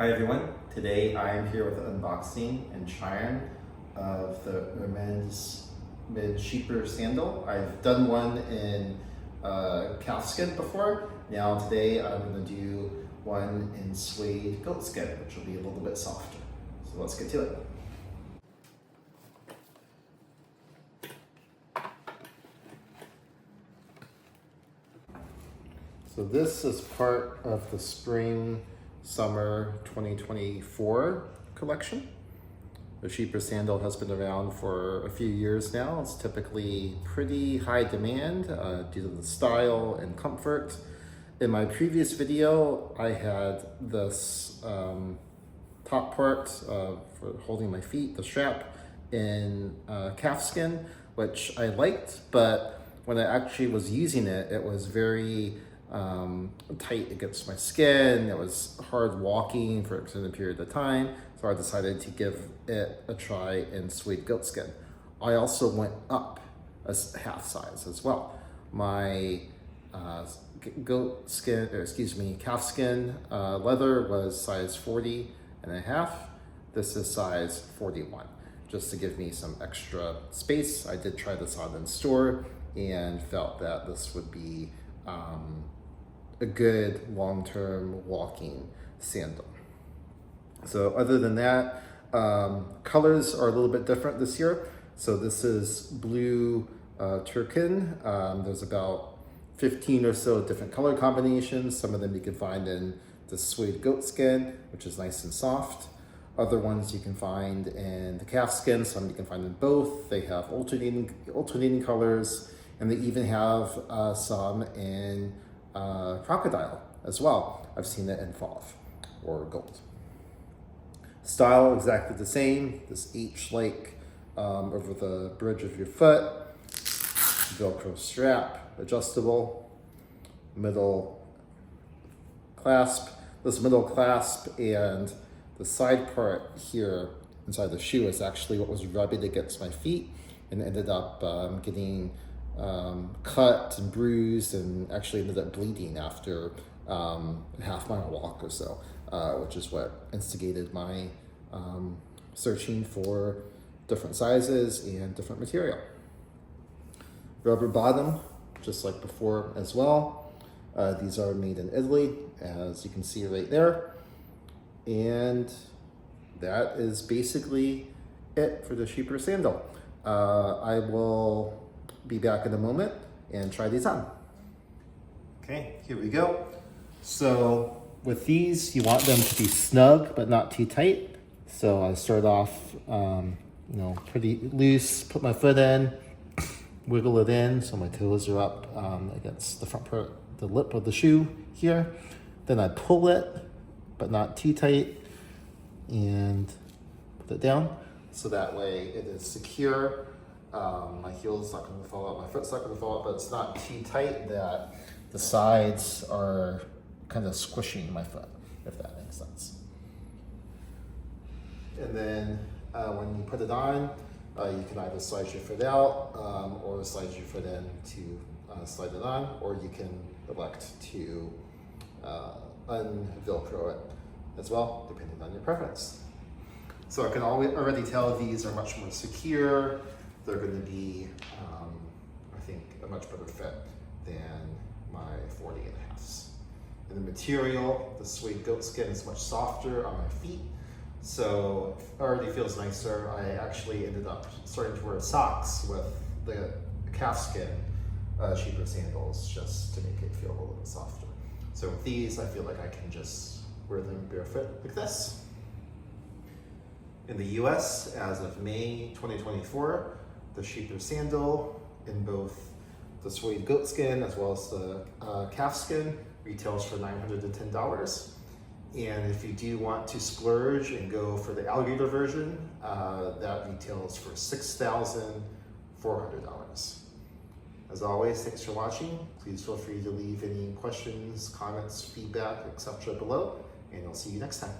Hi everyone, today I am here with an unboxing and try-on of the Hermes Chypre Sandal. I've done one in calfskin before. Now today I'm going to do one in suede goatskin, which will be a little bit softer. So let's get to it. So this is part of the spring summer 2024 collection. The Chypre Sandal has been around for a few years now. It's typically pretty high demand due to the style and comfort. In my previous video, I had this top part for holding my feet, the strap, in calfskin, which I liked, but when I actually was using it, it was very tight against my skin. It was hard walking for an extended period of time, so I decided to give it a try in suede goatskin. I also went up a half size as well. My calfskin leather was size 40 and a half. This is size 41, just to give me some extra space. I did try this on in store and felt that this would be a good long-term walking sandal. So other than that, colors are a little bit different this year. So this is blue turquoise. There's about 15 or so different color combinations. Some of them you can find in the suede goatskin, which is nice and soft. Other ones you can find in the calfskin. Some you can find in both. They have alternating colors, and they even have some in crocodile as well. I've seen it in fauve or gold. Style exactly the same. This H-like over the bridge of your foot. Velcro strap, adjustable. Middle clasp. This middle clasp and the side part here inside the shoe is actually what was rubbing against my feet and ended up getting cut and bruised, and actually ended up bleeding after a half-mile walk or so, which is what instigated my searching for different sizes and different material. Rubber bottom, just like before as well. These are made in Italy, as you can see right there. And that is basically it for the Chypre Sandal. I will be back in a moment and try these on. Okay, here we go. So with these, you want them to be snug but not too tight. So I start off, pretty loose. Put my foot in, wiggle it in so my toes are up against the front part, the lip of the shoe here. Then I pull it, but not too tight, and put it down so that way it is secure. My heel's not going to fall out, my foot's not going to fall out, but it's not too tight that the sides are kind of squishing my foot, if that makes sense. And then when you put it on, you can either slide your foot out or slide your foot in to slide it on, or you can elect to un-Velcro it as well, depending on your preference. So I can already tell these are much more secure. They're going to be, I think, a much better fit than my 40 and a halves. And the material, the suede goatskin, is much softer on my feet, so it already feels nicer. I actually ended up starting to wear socks with the calfskin Chypre sandals just to make it feel a little bit softer. So with these, I feel like I can just wear them barefoot like this. In the US, as of May 2024, the Chypre Sandal in both the suede goatskin as well as the calfskin retails for $910. And if you do want to splurge and go for the alligator version, that retails for $6,400. As always, thanks for watching. Please feel free to leave any questions, comments, feedback, etc. below, and I'll see you next time.